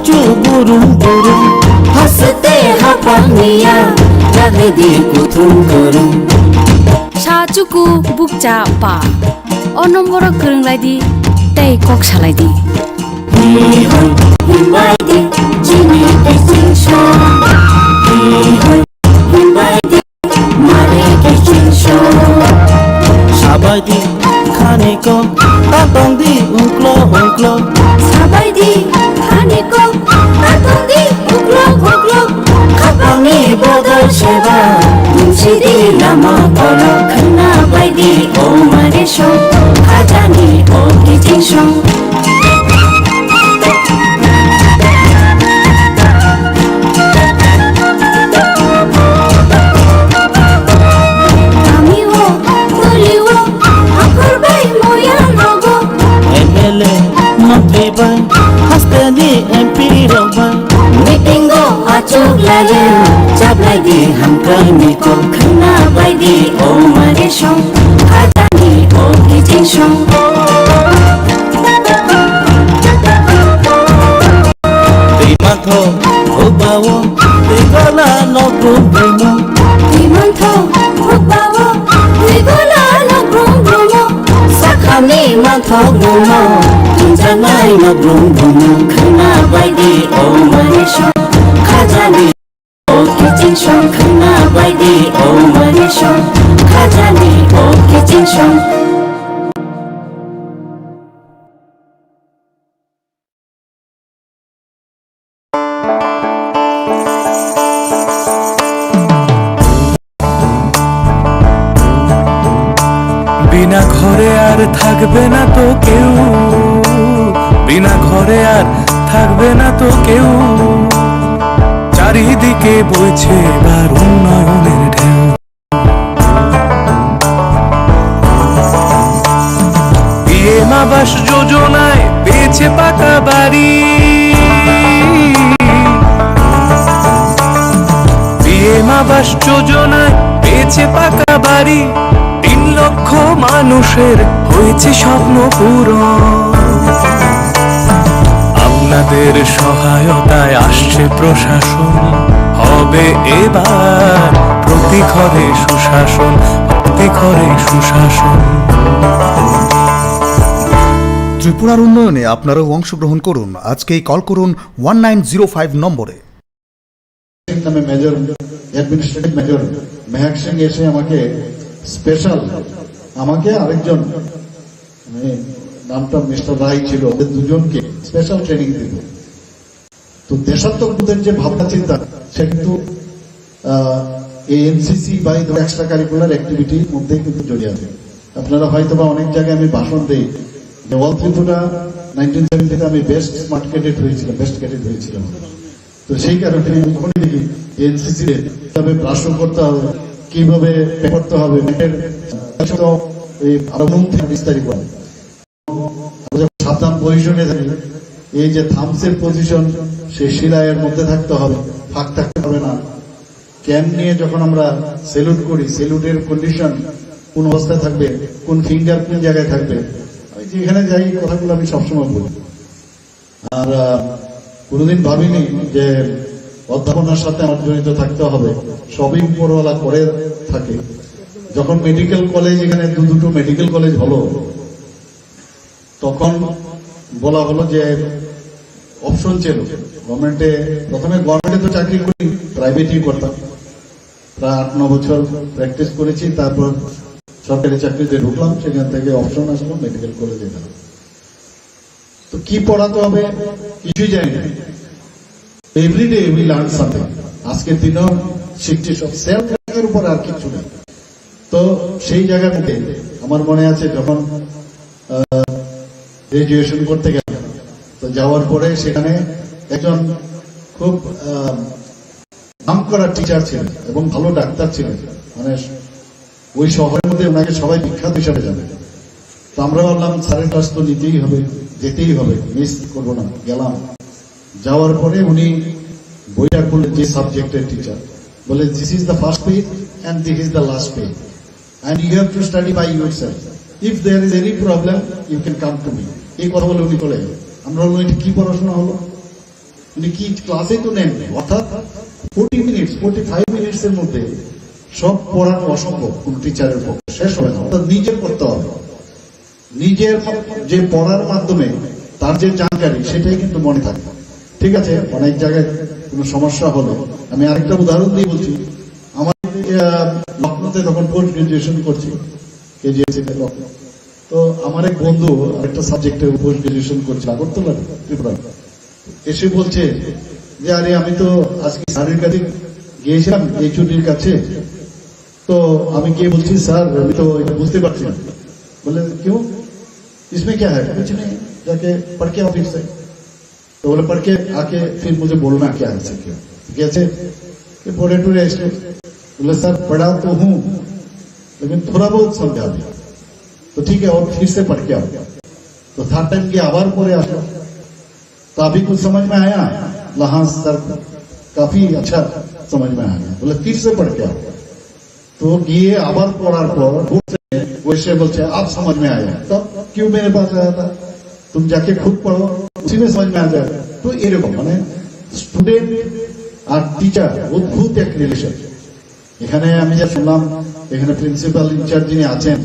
lucu burung-burung Hasete hapangnya Lagi di kutung gerung Sacuku bukca pa Onomboro gerung lagi Tei kok salai di Hihoi himbai di Jini te cinsho Hihoi himbai di Mari te cinsho Sabai di kaniko Tatong di ungklo Sabai di kaniko Tatong di ungklo Kapangi bodol sheba Mungsi di lama kolo Kena bai di o mare sho Kajani o ki cinsho Acuk lagi, cap lagi, hamkai miko kena bayi oh mare shong, kadani oh kijing shong. Di manto oh bawo, di gola no brumo. Di manto oh bawo, di gola no brumo. Sakami manto brumo, tunjanai no brumo kena bayi oh mare shong. Kajani oh kijing shong kena bayi oh mare shong Kajani oh kijing shong বিনা ঘরে আর থাকবে না তো কেউ বিনা ঘরে আর থাকবে না তো কেউ চারিদিকে বইছে এবার উন্নয়নের ঢেউ পিএম আবাস যোজনায় পেয়েছে পাকা বাড়ি পিএম আবাস যোজনায় পেয়েছে পাকা বাড়ি 3 লক্ষ মানুষের হয়েছে স্বপ্ন পূরণ আপনাদের সহায়তায় আসছে প্রশাসন হবে এবার প্রতি ঘরে সুশাসন ত্রিপুরার উন্নয়নে আপনারাও অংশগ্রহণ করুন আজকেই কল করুন 1905 নম্বরে নামে মেজর অ্যাডমিনিস্ট্রেটিভ মেজর মেহাক সিং এসে আমাকে স্পেশাল আমাকে আরেকজন নামটা মিস্টার রায় ছিল ওদের দুজনকে স্পেশাল ট্রেনিং দিল তো দেশাত্মবোধের যে ভাবনা চিন্তা সে কিন্তু এই এনসিসি বা এক্সট্রা কারিকুলার অ্যাক্টিভিটির মধ্যে কিন্তু জড়িয়ে আছে আপনারা হয়তো বা অনেক জায়গায় আমি ভাষণ দিই যে অল ত্রিপুরা 1970 আমি বেস্ট স্মার্ট ক্যাডেট হয়েছিলাম তো সেই কারণে আমি যখনই দেখি এনসিসি কিভাবে ব্রাশও করতে হবে কিভাবে করতে হবে বিস্তারিত সাবধান পজিশনে থাকি এই যে থামসের পজিশন সেই শিলায়ের মধ্যে থাকতে হবে ফাঁক থাকতে হবে না ক্যান নিয়ে যখন আমরা সেলুট করি সেলুটের কন্ডিশন কোন অবস্থায় থাকবে কোন ফিঙ্গার কোন জায়গায় থাকবে আমি যেখানে যাই কথাগুলো আমি সবসময় বলি আর কোনোদিন ভাবিনি যে অধ্যাপনার সাথে আমার জড়িত থাকতে হবে সবই উপরওয়ালা করে থাকে যখন মেডিকেল কলেজ এখানে দুটো মেডিকেল কলেজ হলো তখন বলা হলো যে অপশন ছিল গভর্নমেন্টে প্রথমে গভর্নমেন্টে তো চাকরি করি প্রাইভেটই করতাম প্রায় 8-9 বছর প্র্যাকটিস করেছি তারপর সরকারি চাকরিতে ঢুকলাম সেখান থেকে অপশন আসলো মেডিকেল কলেজে গেলাম তো কি পড়াতে হবে কিছুই জানি না এভরিডে উই লার্ন সামথিং আজকের দিনও শিখছি সব সেলফ এর উপর আর কিছু নেই তো সেই জায়গা থেকে আমার মনে আছে যখন গ্রাজুয়েশন করতে গেলাম তো যাওয়ার পরে সেখানে একজন খুব নাম করা টিচার ছিলেন এবং ভালো ডাক্তার ছিলেন মানে ওই শহরের মধ্যে ওনাকে সবাই বিখ্যাত হিসাবে জানে তো আমরা বললাম স্যারের ক্লাস তো নিতেই হবে যেতেই হবে মিস করবো না গেলাম যাওয়ার পরে উনি বইটা খুললেন যে সাবজেক্টের টিচার বলে this is the first page and this is the last page and you have to study by yourself if there is any problem you can come to me এই কথা বলে উনি চলে গেলেন আমরা বললাম এটা কি পড়াশোনা হলো উনি কি ক্লাসে তো নেননি, অর্থাৎ 45 মিনিটসের মধ্যে সব পড়ানো অসম্ভব কোন টিচারের পক্ষে, শেষ হবে না। অর্থাৎ নিজের করতে হবে, নিজের যে পড়ার মাধ্যমে তার যে জানকারি সেটাই কিন্তু মনে থাকে। ঠিক আছে, অনেক জায়গায় কোনো সমস্যা হলো, আমি আরেকটা উদাহরণ দিয়ে বলছি। আমার লখনৌতে তখন পোস্ট গ্রাজুয়েশন করছি, কেজিএসসি তে লখনৌ। তো আমার এক বন্ধু আরেকটা সাবজেক্টে পোস্ট গ্রাজুয়েশন করছে আগরতলা ত্রিপুরা, এসে বলছে যে আরে আমি তো আজকে স্যারের কাছে গিয়েছিলাম এই ছুটির কাছে, তো আমি গিয়ে বলছি স্যার আমি তো এটা বুঝতে পারছি না। বলে क्यों, इसमें क्या है? कुछ नहीं, जाके पढ़ के आओ फिर से। तो बोले पढ़ के आके फिर मुझे बोलना क्या है, क्या कैसे कि पढ़े टूरे ऐसे। बोले सर पढ़ा तो हूँ लेकिन थोड़ा बहुत समझा भी, तो ठीक है और फिर से पढ़ के आओ। तो थर्ड टाइम की आवार पढ़े आसो, तो अभी कुछ समझ में आया? हाँ सर काफी अच्छा समझ में आ गया। बोले फिर से पढ़ के आओ। तो ये आवार पढ़ार पर वैसे बोलते आप समझ में आया, तब क्यों मेरे पास आया था? तुम जाके खुद पढ़ो, उसी में समझ में आ जाएगा। तो এরকম মানে স্টুডেন্ট আর টিচার অদ্ভুত এক রিলেশন। এখানে আমি যা শুনলাম, এখানে প্রিন্সিপাল ইনচার্জ যিনি আছেন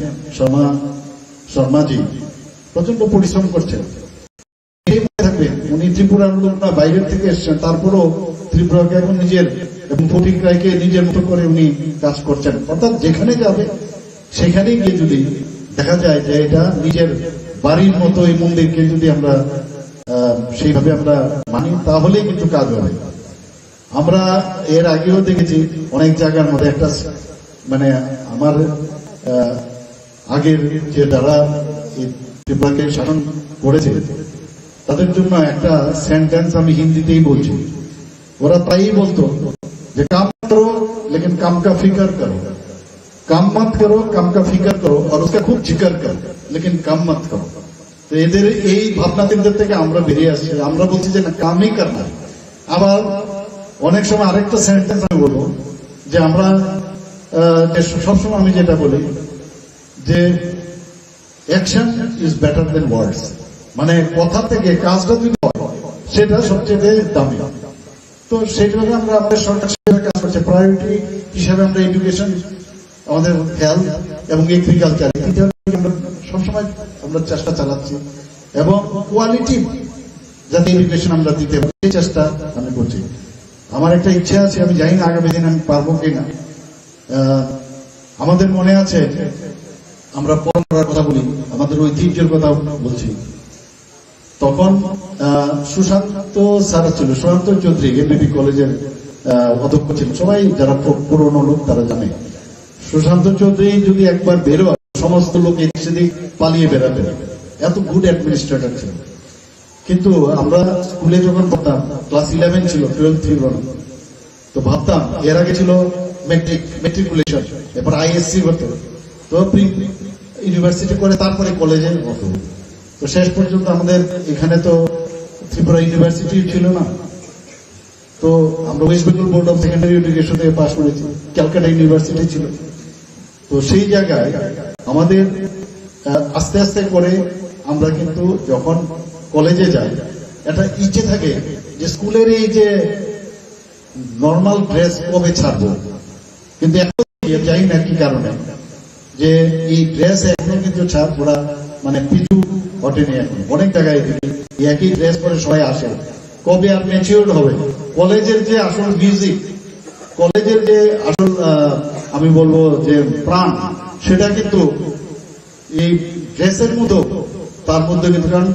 শর্মাজি প্রচন্ড পরিশ্রম করছেন। থাকবে উনি ত্রিপুরার লোক না, বাইরের থেকে এসছেন, তারপরও ত্রিপুরাকে এখন নিজের এবং ফটিক রায়কে নিজের মতো করে উনি কাজ করছেন। অর্থাৎ যেখানে যাবে সেখানে গিয়ে যদি দেখা যায় যে এটা নিজের বাড়ির মতো এই মন্দিরকে যদি আমরা সেইভাবে আমরা মানি, তাহলে কিন্তু কাজ হবে। আমরা এর আগেও দেখেছি অনেক জায়গার মধ্যে একটা মানে আমার আগের যে যারা ত্রিপুরাকে শাসন করেছে তাদের জন্য একটা সেন্টেন্স আমি হিন্দিতেই বলছি। ওরা তাই বলতো যে কাম করো লেকিন কাম কা ফিকর করো, काम मत करो, काम का फिक्र करो और उसका खूब जिक्र करो, लेकिन काम मत करो। तो এদের এই ভাবনা চিন্তা থেকে আমরা বেরিয়ে আসছি, আমরা বলছি যে না কামই করনা। আবার অনেক সময় আরেকটা সেন্টেন্স আমি বলবো যে আমরা সবসময় আমি যেটা বলি যে অ্যাকশন ইজ বেটার দেন ওয়ার্ডস, মানে কথা থেকে কাজটা যদি হয় সেটা সবচেয়ে দামি। তো সেইভাবে আমরা আমাদের সরকার কাজ করছে, প্রায়োরিটি হিসাবে আমরা এডুকেশন, আমাদের হেলথ এবং এগ্রিকালচার সবসময় আমরা চেষ্টা চালাচ্ছি এবং কোয়ালিটি যাতে এডুকেশন আমরা দিতে পারি সেই চেষ্টা আমি করছি। আমার একটা ইচ্ছা আছে, আমি জানি না আগামী দিন আমি পারবো কিনা। আমাদের মনে আছে আমরা পরম্পরার কথা বলি, আমাদের ঐতিহ্যের কথা বলছি, তখন সুশান্ত স্যার ছিল, সুশান্ত চৌধুরী এমবিবি কলেজের অধ্যক্ষ ছিলেন। সবাই যারা পুরনো লোক তারা জানে সুশান্ত চৌধুরী যদি একবার বেরোয় সমস্ত লোক এদিক সেদিক পালিয়ে বেড়াবে, এত গুড অ্যাডমিনিস্ট্রেটর ছিল। কিন্তু আমরা স্কুলে যখন পড়তাম, ক্লাস 11 ছিল, 12 ছিল না, তো ভাবতাম এর আগে ছিল মেট্রিকুলেশন, এরপর আইএসসি হতো, তো প্রি ইউনিভার্সিটি করে তারপরে কলেজে হতো। তো শেষ পর্যন্ত আমাদের এখানে তো ত্রিপুরা ইউনিভার্সিটি ছিল না, তো আমরা West Bengal board of secondary education থেকে পাশ করেছি, ক্যালকাটা ইউনিভার্সিটি ছিল। তো সেই জায়গায় আমাদের আস্তে আস্তে করে আমরা কিন্তু যখন কলেজে যাই একটা ইচ্ছে থাকে যে স্কুলের এই যে নর্মাল ড্রেস কবে ছাড়বো, কিন্তু এখন জানি না কি কারণে যে এই ড্রেস এখনো কিন্তু ওরা মানে পিছু ঘটেনি। এখন অনেক জায়গায় একই ড্রেস পরে সবাই আসে, কবে আর ম্যাচিউরড হবে। কলেজের যে আসল মিউজিক, কলেজের যে আসল আমি বলবো যে প্রাণ, সেটা কিন্তু এই ড্রেসের মতো, তার মধ্যে কিন্তু কারণ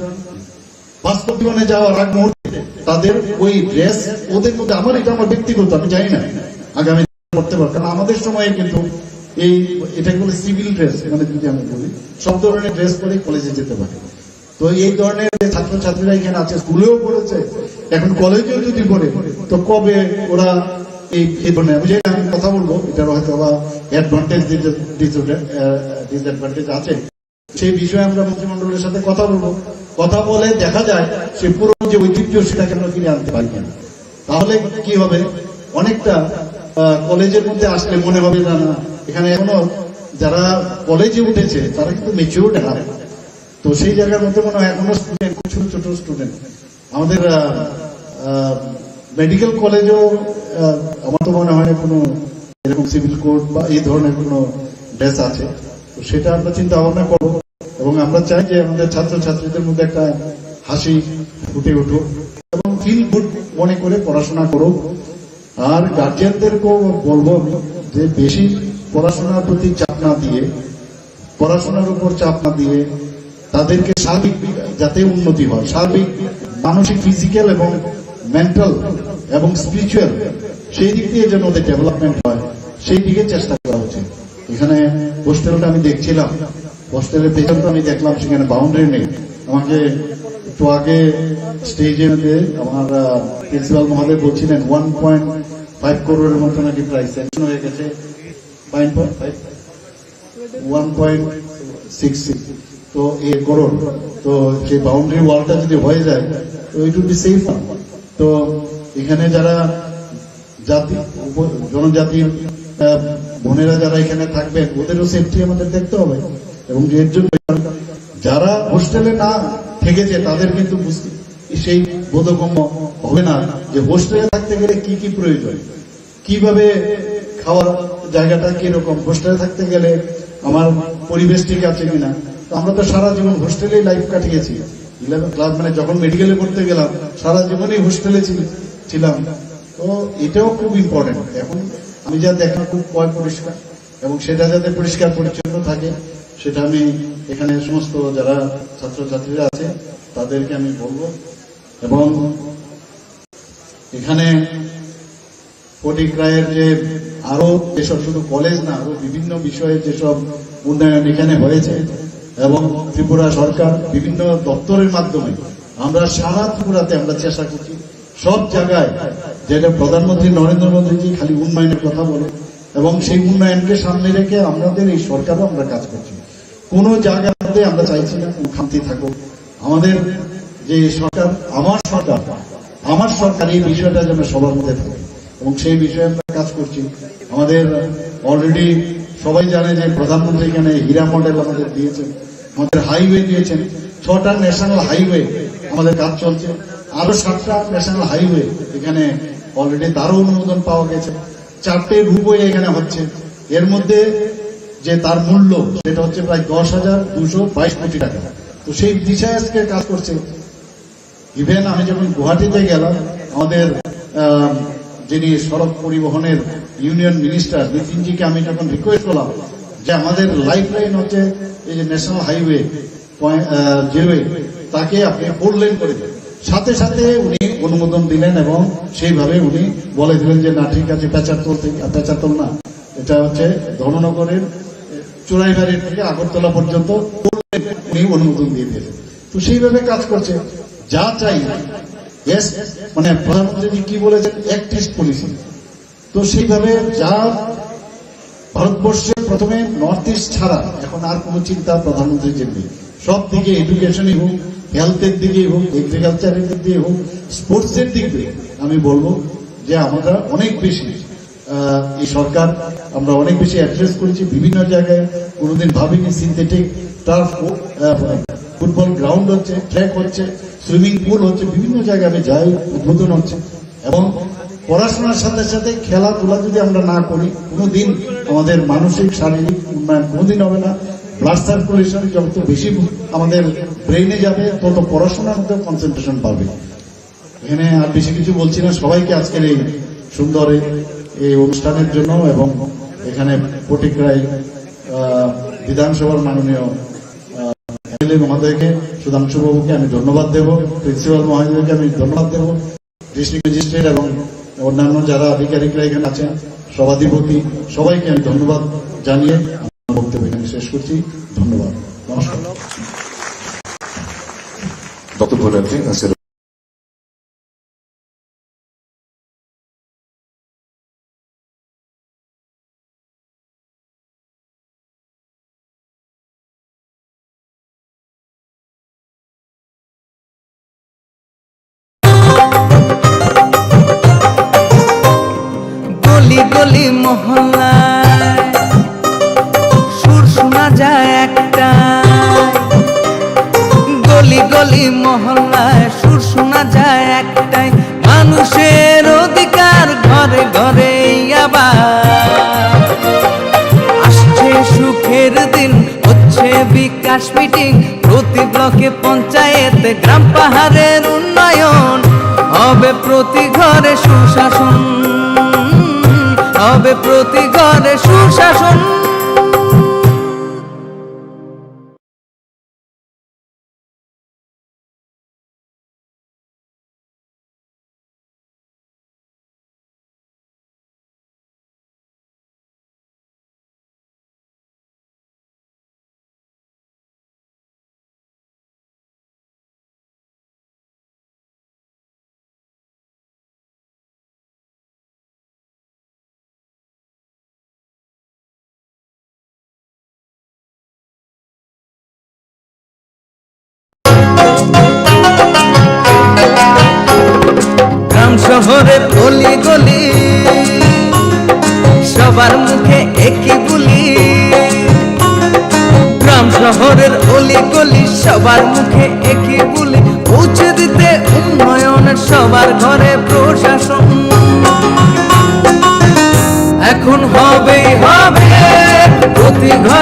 বাস্তব জীবনে যাওয়ার আগ মুহূর্তে তাদের ওই ড্রেস ওদের মধ্যে, আমার এটা আমার ব্যক্তিগত, আমি জানি না আগামী করতে পারবো, কারণ আমাদের সময়ে কিন্তু এই এটাকে বলে সিভিল ড্রেস, মানে যদি আমি বলি সব ধরনের ড্রেস পরে কলেজে যেতে পারে। তো এই ধরনের ছাত্রছাত্রীরা এখানে আছে, স্কুলেও পড়েছে, এখন কলেজেও যদি পড়ে, তো কবে ওরা এই ধরনের, আমি জানি আমি কথা বলবো, এটার হয়তো বা অ্যাডভান্টেজ ডিসঅ্যাডভান্টেজ আছে, সেই বিষয়ে আমরা মন্ত্রিমন্ডলের সাথে কথা বলবো। কথা বলে দেখা যায় সে পুরো যে ঐতিহ্য সেটাকে আমরা ফিরে আনতে পারি কিনা। তাহলে কি হবে, অনেকটা কলেজের মধ্যে আসলে মনে হবে না এখানে এখনো যারা কলেজে উঠেছে তারা কিন্তু ম্যাচিউরড না। তো সেই জায়গার মধ্যে মনে হয় এখনো স্টুডেন্ট, ছোট ছোট স্টুডেন্ট। আমাদের মেডিকেল কলেজও আমার তো মনে হয় না কোনো এরকম সিভিল কোড বা এই ধরনের কোনো ড্রেস আছে, তো সেটা আমরা চিন্তা ভাবনা করবো এবং আমরা চাই যে আমাদের ছাত্রছাত্রীদের মধ্যে একটা হাসি ফুটে উঠুক এবং ফিল গুড মনে করে পড়াশোনা করুক। আর গার্জিয়ানদেরকেও বলবো আমি যে বেশি পড়াশোনার প্রতি চাপ না দিয়ে, পড়াশোনার উপর চাপ না দিয়ে তাদেরকে সার্বিক যাতে উন্নতি হয়, সার্বিক মানসিক, ফিজিক্যাল এবং মেন্টাল এবং স্পিরিচুয়াল, সেই দিক দিয়ে যেন ওদের ডেভেলপমেন্ট হয় সেই দিকে চেষ্টা করা উচিত। এখানে হোস্টেলটা আমি দেখছিলাম, হোস্টেলের পেছনটা আমি দেখলাম সেখানে বাউন্ডারি নেই। আমাকে একটু আগে স্টেজে আমার প্রিন্সিপাল মহোদয় বলছিলেন 1.5 করোড়ের মতো নাকি প্রাইস স্যাংশন হয়ে গেছে, 1.66, তো এ করোড়। তো সেই বাউন্ডারি ওয়ালটা যদি হয়ে যায় তো ইট উইল বি সেফ। তো এখানে যারা জাতি জনজাতির বোনেরা যারা এখানে থাকবেন ওদেরও সেফটি আমাদের দেখতে হবে এবং এর জন্য যারা হোস্টেলে না থেকেছে তাদের কিন্তু সেই বোধগম্য হবে না যে হোস্টেলে থাকতে গেলে কি কি প্রয়োজন, কিভাবে খাওয়ার জায়গাটা কিরকম, হোস্টেলে থাকতে গেলে আমার পরিবেশ ঠিক আছে কিনা। তো আমরা তো সারা জীবন হোস্টেলেই লাইফ কাটিয়েছি, 11 ক্লাস মানে যখন মেডিকেলে পড়তে গেলাম সারা জীবনই হোস্টেলে ছিলাম। তো এটাও খুব ইম্পর্টেন্ট। এখন আমি যা দেখা খুব পরিষ্কার এবং সেটা যাতে পরিষ্কার পরিচ্ছন্ন থাকে সেটা আমি এখানে সমস্ত যারা ছাত্রছাত্রীরা আছে তাদেরকে আমি বলবো। এবং এখানে ফটিক রায়ের যে আরো যেসব শুধু কলেজ না আরো বিভিন্ন বিষয়ে যেসব উন্নয়ন এখানে হয়েছে এবং ত্রিপুরা সরকার বিভিন্ন দপ্তরের মাধ্যমে আমরা সারা ত্রিপুরাতে আমরা চেষ্টা করছি সব জায়গায়, যেটা প্রধানমন্ত্রী নরেন্দ্র মোদীজি খালি উন্নয়নের কথা বলে এবং সেই উন্নয়নকে সামনে রেখে আমাদের এই সরকারও আমরা কাজ করছি। কোনো জায়গাতে আমরা চাইছি না কোনো খামতি থাকুক। আমাদের যে সরকার, আমার সরকার এই বিষয়টা যেন সবার মধ্যে থাকে এবং সেই বিষয়ে আমরা কাজ করছি। আমাদের অলরেডি সবাই জানে যে প্রধানমন্ত্রী এখানে হীরা মডেল আমাদের দিয়েছেন, আমাদের হাইওয়ে দিয়েছেন, 6টা ন্যাশনাল হাইওয়ে আমাদের কাজ চলছে, আরো 7টা ন্যাশনাল হাইওয়ে এখানে অলরেডি তারও অনুমোদন পাওয়া গেছে, 4টে রুটওয়ে এখানে হচ্ছে। এর মধ্যে যে তার মূল্য সেটা হচ্ছে প্রায় 10,222 কোটি টাকা। তো সেই দিশায় আজকে কাজ করছে। ইভেন আমি যখন গুয়াহাটিতে গেলাম আমাদের যিনি সড়ক পরিবহনের ইউনিয়ন মিনিস্টার নীতিনজিকে আমি যখন রিকোয়েস্ট করলাম যে আমাদের লাইফ লাইন হচ্ছে এই যে ন্যাশনাল হাইওয়ে জেওয়ে, তাকে আপনি 4 লেন করে দেন, সাথে সাথে উনি অনুমোদন দিলেন এবং সেইভাবে উনি বলে দিলেন যে না ঠিক আছে, পেচারতল না, এটা হচ্ছে ধর্মনগরের চোরাইবাড়ি থেকে আগরতলা পর্যন্ত উনি অনুমোদন দিয়ে দিয়েছেন। তো সেইভাবে কাজ করছে। যা চাই মানে প্রধানমন্ত্রী কি বলেছেন, অ্যাক্ট ইজ পলিসি। তো সেইভাবে যা ভারতবর্ষে প্রথমে নর্থ ইস্ট ছাড়া এখন আর কোন চিন্তা প্রধানমন্ত্রীর নেই। সব দিকে এডুকেশনই হোক, হেলথের দিকে হোক, এগ্রিকালচারের দিক দিয়ে হোক, স্পোর্টসের দিক দিয়ে আমি বলবো যে আমরা অনেক বেশি এই সরকার আমরা অনেক বেশি অ্যাড্রেস করেছি বিভিন্ন জায়গায়। কোনোদিন ভাবিনি সিনথেটিক টার্ফ, ফুটবল গ্রাউন্ড হচ্ছে, ট্র্যাক হচ্ছে, সুইমিং পুল হচ্ছে, বিভিন্ন জায়গায় আমি যাই, উদ্বোধন হচ্ছে। এবং পড়াশোনার সাথে সাথে খেলাধুলা যদি আমরা না করি কোনোদিন আমাদের মানসিক শারীরিক উন্নয়ন কোনোদিন হবে না। ব্লাড সার্কুলেশন যত বেশি আমাদের ব্রেইনে যাবে তত পড়াশোনার মধ্যে কনসেন্ট্রেশন পাবে। এখানে আর বেশি কিছু বলছি না। সবাইকে আজকের এই সুন্দর এই অনুষ্ঠানের জন্য এবং এখানে ফটিক রায় বিধানসভার মাননীয় এমএলএ মহোদয়কে, সুধাংশু বাবুকে আমি ধন্যবাদ দেব, প্রিন্সিপাল মহোদয়কে আমি ধন্যবাদ দেব, ডিস্ট্রিক্ট ম্যাজিস্ট্রেট এবং অন্যান্য যারা আধিকারিকরা এখানে আছেন, সভাধিপতি, সবাইকে আমি ধন্যবাদ জানিয়ে আমার বক্তব্য এখানে শেষ করছি। ধন্যবাদ, নমস্কার। বক্তব্য রাখছেন আজকের গলি গলি মহল্লায় সুর শোনা যায় একটা, গলি গলি মহল্লায় সুর শোনা যায় একটাই, মানুষের অধিকার ঘরে ঘরে আবার আসছে সুখের দিন, হচ্ছে বিকাশ মিটিং, প্রতি ব্লকে পঞ্চায়েতে গ্রাম পাহাড়ের উন্নয়ন, হবে প্রতি ঘরে সুশাসন, হবে প্রতি ঘরে সুশাসন। গ্রাম শহরের অলি গলি সবার মুখে একই বুলি, গ্রাম শহরের অলি গলি সবার মুখে একই বুলি, পৌঁছে দিতে উন্নয়নের সবার ঘরে প্রশাসন। এখন হবেই হবে প্রতি ঘরে